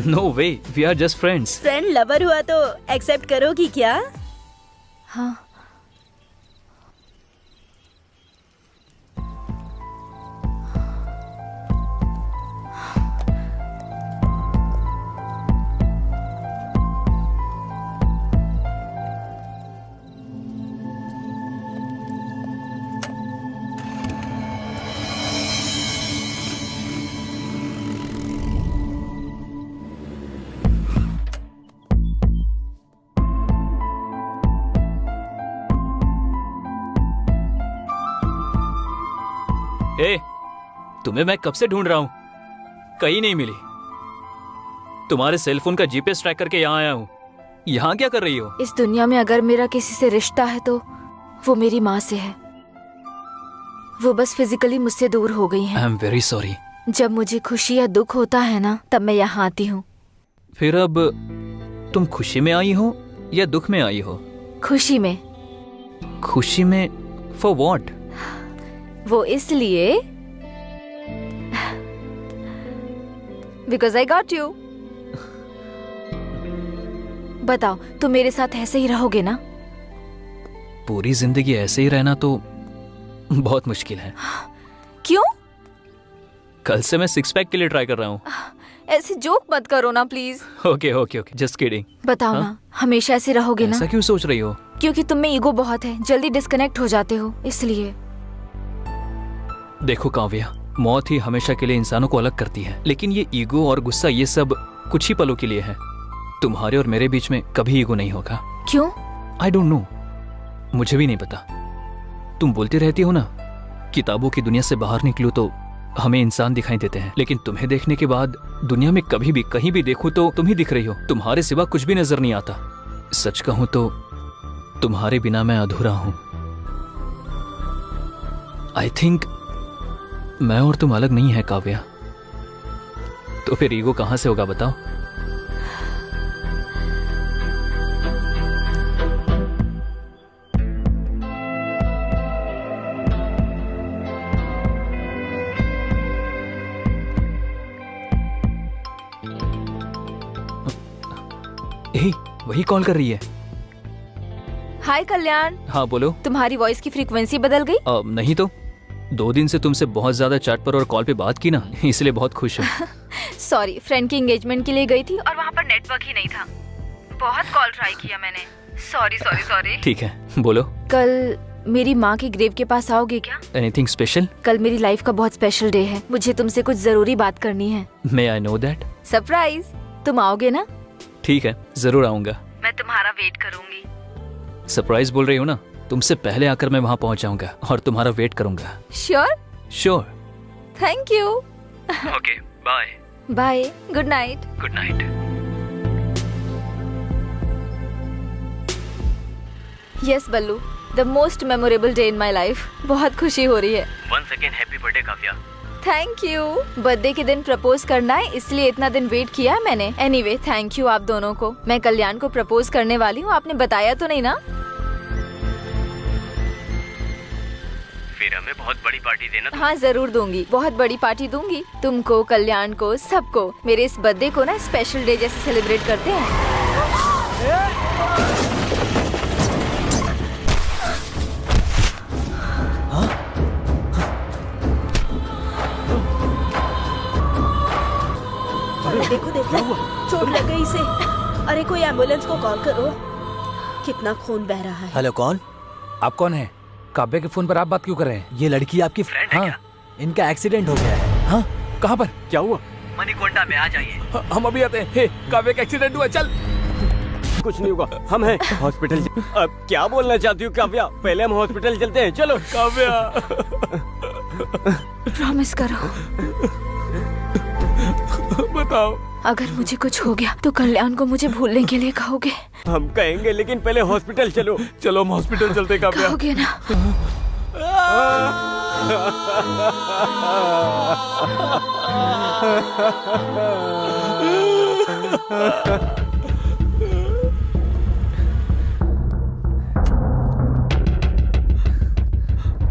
No way, we are just friends. Friend lover हुआ तो accept करोगी क्या? हाँ। ए, तुम्हें मैं कब से ढूंढ रहा हूं, कहीं नहीं मिली। तुम्हारे सेलफोन का जीपीएस ट्रैक करके यहाँ आया हूँ। यहाँ क्या कर रही हो? इस दुनिया में अगर मेरा किसी से रिश्ता है तो वो मेरी माँ से है। वो बस फिजिकली मुझसे दूर हो गई हैं। I am very sorry. जब मुझे खुशी या दुख होता है ना, तब मैं यहाँ आती हूँ। फिर अब तुम खुशी में आई हो या दुख में आई हो? खुशी में। खुशी में फॉर व्हाट? वो इसलिए बिकॉज आई गॉट यू। बताओ, तुम मेरे साथ ऐसे ही रहोगे ना? पूरी जिंदगी ऐसे ही रहना तो बहुत मुश्किल है। क्यों? कल से मैं सिक्स पैक के लिए ट्राई कर रहा हूँ। ऐसे जोक मत करो ना please. Okay okay okay, just kidding. बताओ हाँ? ना, हमेशा ऐसे रहोगे ना? ऐसा क्यों सोच रही हो? क्योंकि तुम में ईगो बहुत है, जल्दी डिस्कनेक्ट हो जाते हो, इसलिए। देखो काव्या, मौत ही हमेशा के लिए इंसानों को अलग करती है, लेकिन ये ईगो और गुस्सा ये सब कुछ ही पलों के लिए है। तुम्हारे और मेरे बीच में कभी ईगो नहीं होगा। क्यों? आई डोंट नो, मुझे भी नहीं पता। तुम बोलती रहती हो ना, किताबों की दुनिया से बाहर निकलो तो हमें इंसान दिखाई देते हैं, लेकिन तुम्हें देखने के बाद दुनिया में कभी भी कहीं भी देखूं तो तुम ही दिख रही हो। तुम्हारे सिवा कुछ भी नजर नहीं आता। सच कहूं तो तुम्हारे बिना मैं अधूरा हूं। आई थिंक मैं और तुम अलग नहीं है काव्या। तो फिर ईगो कहां से होगा बताओ? ए, वही कॉल कर रही है। हाय कल्याण। हाँ बोलो। तुम्हारी वॉइस की फ्रीक्वेंसी बदल गई? नहीं तो 2 दिन से तुमसे बहुत ज्यादा चैट पर और कॉल पे बात की ना, इसलिए बहुत खुश हूँ। सॉरी, फ्रेंड की एंगेजमेंट के लिए गई थी और वहाँ पर नेटवर्क ही नहीं था। बहुत कॉल ट्राई किया मैंने। Sorry sorry sorry. ठीक है, बोलो। कल मेरी माँ के ग्रेव के पास आओगे क्या? Anything special? कल मेरी लाइफ का बहुत स्पेशल डे है, मुझे तुमसे कुछ जरूरी बात करनी है। मे आई नो दैट? सरप्राइज। तुम आओगे ना? ठीक है, जरूर आऊंगा। मैं तुम्हारा वेट करूंगी। सरप्राइज बोल रही हो ना, तुमसे पहले आकर मैं वहाँ पहुँच जाऊंगा और तुम्हारा वेट करूंगा। Sure? Sure. Thank you. Okay, bye. Bye, good night. Good night. Yes Ballu, the most memorable day in my life. बहुत खुशी हो रही है। Once again happy birthday Kavya. Thank you. Birthday के दिन प्रपोज करना है, इसलिए इतना दिन वेट किया है मैंने। एनीवे, थैंक यू आप दोनों को। मैं कल्याण को प्रपोज करने वाली हूँ, आपने बताया तो नहीं ना? फिर हमें बहुत बड़ी पार्टी देना। हाँ जरूर दूंगी, बहुत बड़ी पार्टी दूंगी। तुमको, कल्याण को, सबको। मेरे इस बर्थडे को ना स्पेशल डे जैसे सेलिब्रेट करते हैं। देखो देखो, चोट लग गई इसे। अरे कोई एम्बुलेंस को कॉल करो। कितना खून बह रहा है। हेलो, कौन? आप कौन है? काव्या के फोन पर आप बात क्यों कर रहे हैं? ये लड़की आपकी फ्रेंड है क्या? इनका एक्सीडेंट हो गया है। हाँ, कहाँ पर? क्या हुआ? मणिकोंडा में, आ जाइए। हम अभी आते हैं। हे, काव्या का एक्सीडेंट हुआ, चल। कुछ नहीं होगा, हम हैं हॉस्पिटल। अब क्या बोलना चाहती हूँ काव्या? पहले हम हॉस्पिटल चलते हैं, चलो। काव्या, प्रॉमिस करो। बताओ। अगर मुझे कुछ हो गया तो कल्याण को मुझे भूलने के लिए कहोगे? हम कहेंगे, लेकिन पहले हॉस्पिटल चलो। चलो हम हॉस्पिटल चलते हैं काव्या। कहोगे ना?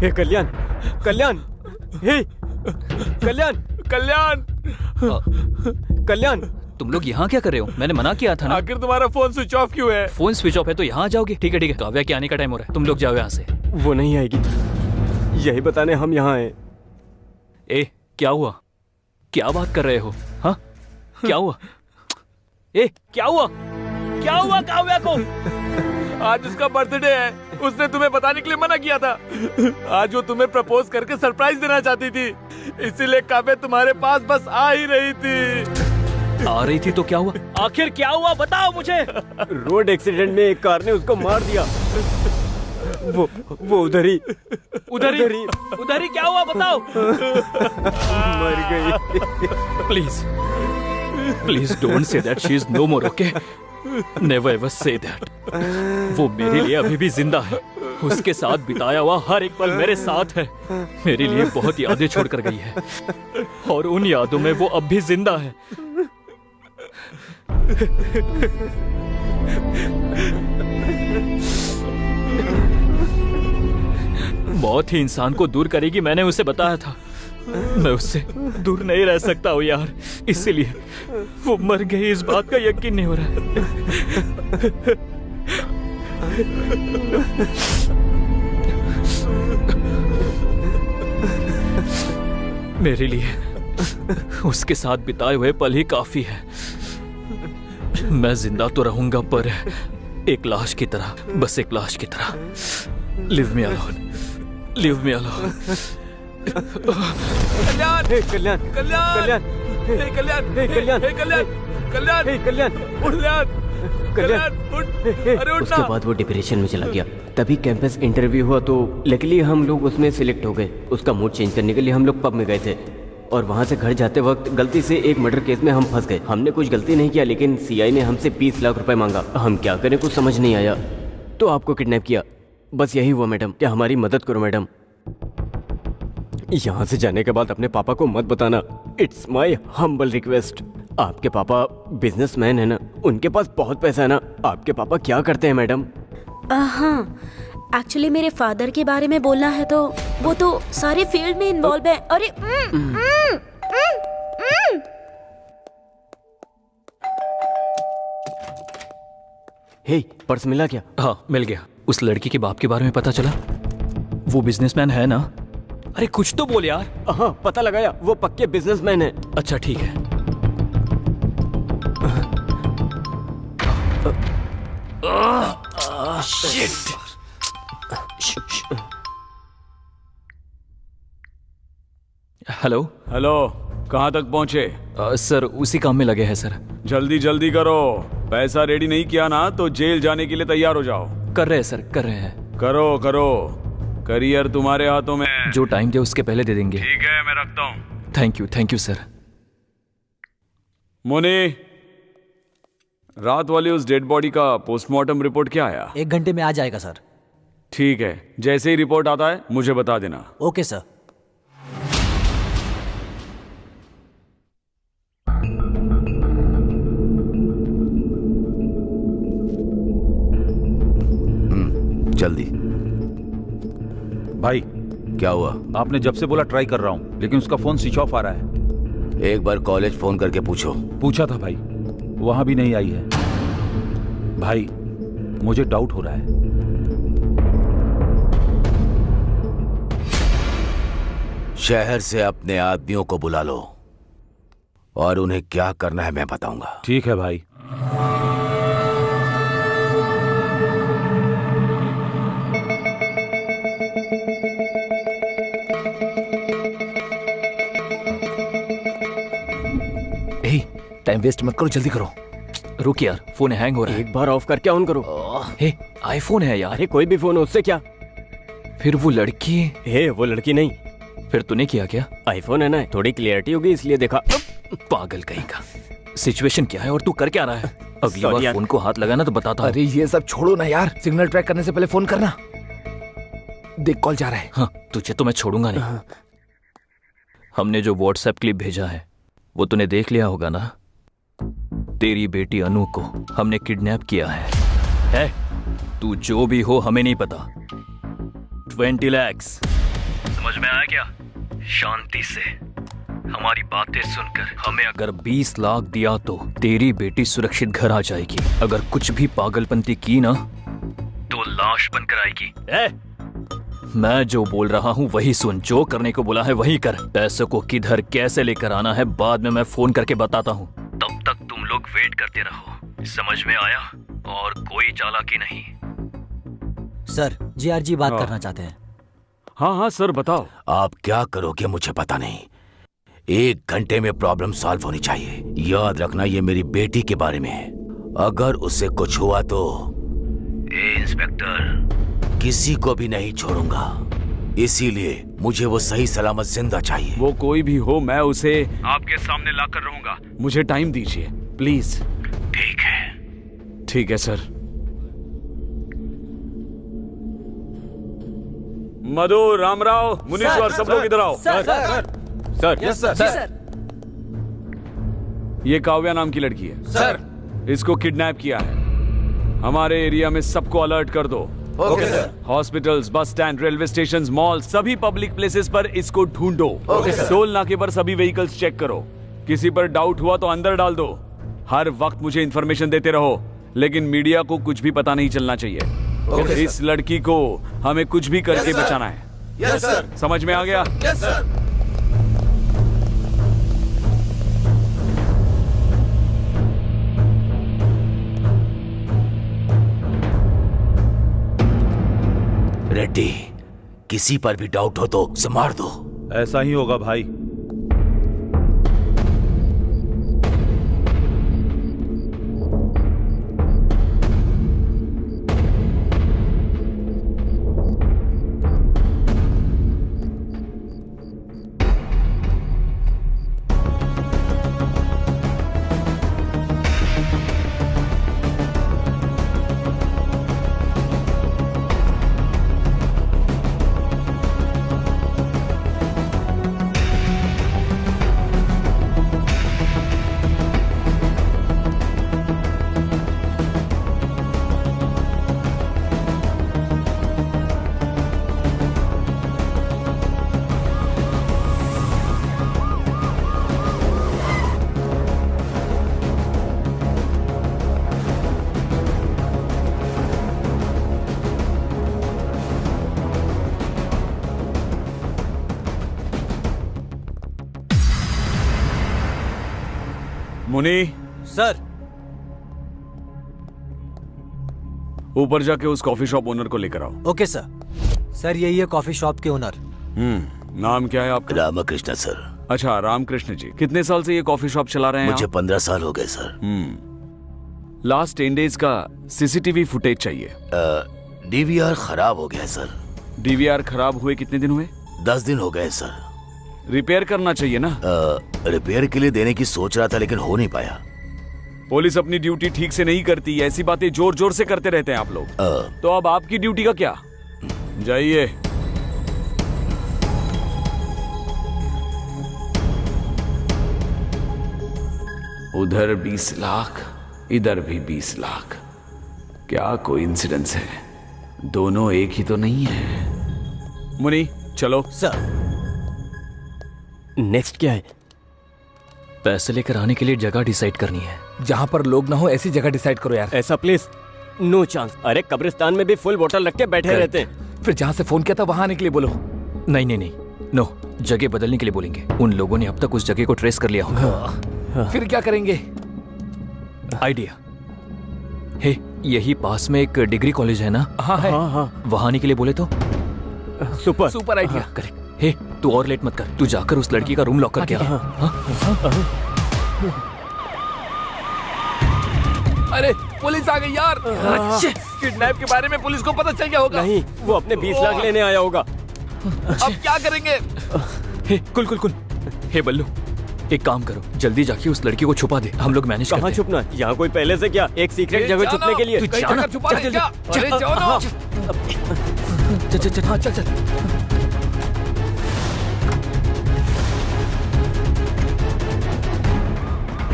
हे कल्याण, कल्याण, हे कल्याण, कल्याण, कल्याण, तुम लोग यहाँ क्या कर रहे हो? मैंने मना किया था ना। आखिर तुम्हारा फोन स्विच ऑफ क्यों है? फोन स्विच ऑफ है तो यहाँ आ जाओगे। ठीक है काव्या के आने का टाइम हो रहा है, तुम लोग जाओ यहाँ से। वो नहीं आएगी, यही बताने हम यहाँ आए। ए क्या हुआ? क्या बात कर रहे हो? हाँ क्या हुआ? ए क्या हुआ? क्या हुआ काव्या को? आज उसका बर्थडे है, उसने तुम्हें बताने के लिए मना किया था। आज वो तुम्हें प्रपोज करके सरप्राइज देना चाहती थी, इसीलिए काव्या तुम्हारे पास बस आ ही रही थी। आ रही थी तो क्या हुआ? आखिर क्या हुआ बताओ मुझे। रोड एक्सीडेंट में एक कार ने उसको मार दिया। वो उधर ही क्या हुआ बताओ। मर गई। Please don't say that she is no more, okay? Never ever say that. वो मेरे लिए अभी भी जिंदा है, उसके साथ बिताया हुआ हर एक पल मेरे साथ है। मेरे लिए बहुत यादें छोड़कर गई है और उन यादों में वो अब भी जिंदा है। मौत ही इंसान को दूर करेगी, मैंने उसे बताया था। मैं उससे दूर नहीं रह सकता हूँ यार, इसीलिए वो मर गई इस बात का यकीन नहीं हो रहा है। मेरे लिए उसके साथ बिताए हुए पल ही काफी है। मैं जिंदा तो रहूंगा पर एक लाश की तरह, बस एक लाश की तरह। Leave me alone, leave me alone. Kalyan, Kalyan, Kalyan, हे कल्याण, हे कल्याण, हे कल्याण, कल्याण, हे कल्याण, कल्याण, उठ, अरे उठ उसके ना। बाद वो डिप्रेशन में चला गया। तभी कैंपस इंटरव्यू हुआ तो लकीली हम लोग उसमें सिलेक्ट हो गए। उसका मूड चेंज करने के लिए हम लोग पब में गए थे और वहाँ से घर जाते वक्त गलती से एक मर्डर केस में हम फंस गए। हमने कुछ गलती नहीं किया, लेकिन सीआई ने हमसे 20 लाख रुपए मांगा। हम क्या करें, कुछ समझ नहीं आया तो आपको किडनैप किया। बस यही हुआ मैडम, क्या हमारी मदद करो मैडम। यहाँ से जाने के बाद अपने पापा को मत बताना, इट्स माई हम्बल रिक्वेस्ट। आपके पापा बिजनेसमैन है ना, उनके पास बहुत पैसा है ना। आपके पापा क्या करते हैं मैडम? हाँ, एक्चुअली मेरे फादर के बारे में बोलना है तो वो तो सारे फील्ड में इन्वॉल्व है। अरे हे, पर्स मिला क्या? हाँ मिल गया। उस लड़की के बाप के बारे में पता चला? वो बिजनेसमैन है ना? अरे कुछ तो बोल यार। हाँ पता लगाया, वो पक्के बिजनेसमैन है। अच्छा ठीक है। हेलो। हेलो, कहाँ तक पहुँचे? सर उसी काम में लगे हैं सर। जल्दी जल्दी करो, पैसा रेडी नहीं किया ना तो जेल जाने के लिए तैयार हो जाओ। कर रहे हैं सर, कर रहे हैं। करो करो, करियर तुम्हारे हाथों में है। जो टाइम दे उसके पहले दे देंगे। ठीक है, मैं रखता हूँ। Thank you sir. मोनी, रात वाली उस डेड बॉडी का पोस्टमार्टम रिपोर्ट क्या आया? 1 घंटे में आ जाएगा सर। ठीक है, जैसे ही रिपोर्ट आता है मुझे बता देना। Okay sir. जल्दी। भाई क्या हुआ? आपने जब से बोला ट्राई कर रहा हूँ, लेकिन उसका फोन स्विच ऑफ आ रहा है। एक बार कॉलेज फोन करके पूछो। पूछा था भाई, वहां भी नहीं आई है। भाई मुझे डाउट हो रहा है। शहर से अपने आदमियों को बुला लो और उन्हें क्या करना है मैं बताऊंगा। ठीक है भाई। टाइम वेस्ट मत करो, जल्दी करो। रुक यार, फोन हैंग हो रहा है। एक बार ऑफ करके ऑन करो। हे, आईफोन है यार। अरे कोई भी फोन हो, उससे क्या? फिर वो लड़की? हे, वो लड़की नहीं। फिर तूने किया क्या? आईफोन है ना, थोड़ी क्लियरिटी होगी इसलिए देखा। पागल कहीं का। सिचुएशन क्या है और तू कर क्या रहा है? अगली Sorry बार यार। फोन को हाथ लगाना तो बताता हूँ। अरे ये सब छोड़ो ना यार, सिग्नल ट्रैक करने से पहले फोन करना। देख कॉल जा रहा है। हाँ, तुझे तो मैं छोड़ूंगा नहीं। हमने जो व्हाट्सएप क्लिप भेजा है वो तूने देख लिया होगा ना? तेरी बेटी अनु को हमने किडनैप किया है? तू जो भी हो हमें नहीं पता। 20 लाख। समझ में आया क्या? शांति से हमारी बातें सुनकर हमें अगर 20 लाख दिया तो तेरी बेटी सुरक्षित घर आ जाएगी। अगर कुछ भी पागलपंती की ना तो लाश बनकर आएगी। मैं जो बोल रहा हूँ वही सुन, जो करने को बोला है वही कर। पैसों को किधर कैसे लेकर आना है बाद में मैं फोन करके बताता हूँ। तब तक तुम लोग वेट करते रहो, समझ में आया? और कोई चालाकी नहीं। सर जीआरजी बात करना चाहते हैं। हाँ हाँ सर बताओ। आप क्या करोगे मुझे पता नहीं, 1 घंटे में प्रॉब्लम सॉल्व होनी चाहिए। याद रखना ये मेरी बेटी के बारे में है, अगर उससे कुछ हुआ तो इंस्पेक्टर किसी को भी नहीं छोड़ूंगा। इसीलिए मुझे वो सही सलामत जिंदा चाहिए। वो कोई भी हो मैं उसे आपके सामने लाकर रहूंगा। मुझे टाइम दीजिए प्लीज। ठीक है। ठीक है सर। मधु, रामराव, मुनीश्वर, सब लोग इधर आओ। सर ये काव्या नाम की लड़की है सर। इसको किडनैप किया है। हमारे एरिया में सबको अलर्ट कर दो। Okay sir. Hospitals, bus stand, railway station, mall, सभी पब्लिक प्लेसेस पर इसको ढूंढो। Okay sir. टोल नाके पर सभी व्हीकल्स चेक करो। किसी पर डाउट हुआ तो अंदर डाल दो। हर वक्त मुझे इंफॉर्मेशन देते रहो, लेकिन मीडिया को कुछ भी पता नहीं चलना चाहिए। इस लड़की को हमें कुछ भी करके बचाना है। Yes sir. समझ में आ गया? Yes sir. रेड्डी, किसी पर भी डाउट हो तो उसे मार दो। ऐसा ही होगा भाई। मुनी, सर ऊपर जाके उस कॉफी शॉप ओनर को लेकर आओ। Okay sir. सर यही है कॉफी शॉप के ओनर। नाम क्या है आपका? रामकृष्ण सर। अच्छा, रामकृष्ण जी। कितने साल से ये कॉफी शॉप चला रहे हैं मुझे आप? 15 साल हो गए सर। लास्ट 10 डेज का सीसीटीवी फुटेज चाहिए। डीवीआर खराब हो गया है सर। डीवीआर खराब हुए कितने दिन हुए? 10 दिन हो गए सर। रिपेयर करना चाहिए ना। रिपेयर के लिए देने की सोच रहा था लेकिन हो नहीं पाया। पुलिस अपनी ड्यूटी ठीक से नहीं करती, ऐसी बातें जोर जोर से करते रहते हैं आप लोग। तो अब आपकी ड्यूटी का क्या? जाइए। उधर 20 लाख, इधर भी 20 लाख। क्या कोइंसिडेंस है, दोनों एक ही तो नहीं है। मुनी चलो। सर नेक्स्ट क्या है? पैसे लेकर आने के लिए जगह डिसाइड करनी है। जहाँ पर लोग ना हो ऐसी जगह डिसाइड करो यार। ऐसा प्लीज नो चांस। अरे कब्रिस्तान में भी फुल बोतल रख के बैठे रहते हैं। फिर जहाँ से फोन किया था वहां आने के लिए बोलो। नहीं नहीं नहीं, नो, जगह बदलने के लिए बोलेंगे। उन लोगों ने अब तक उस जगह को ट्रेस कर लिया होगा। फिर क्या करेंगे? आइडिया हे, यही पास में एक डिग्री कॉलेज है ना? हाँ है। वहां आने के लिए बोले तो? Super idea. करेक्ट। हे, तू और लेट मत कर, तू जाकर उस लड़की का रूम लॉक करके आ। अरे पुलिस आ गई यार। किडनैप के बारे में पुलिस को पता चल गया होगा। नहीं, वो अपने 20 लाख लेने आया होगा। अब क्या करेंगे? हे कुल हे बल्लू, एक काम करो, जल्दी जाके उस लड़की को छुपा दे। हम लोग मैनेज करते कहाँ हैं। छुपना? यहाँ कोई पहले से क्या एक सीक्रेट जगह छुपने के लिए? कहीं जगह छुपा रहे हैं क्या? अरे जाओ ना। चल। हाँ चल।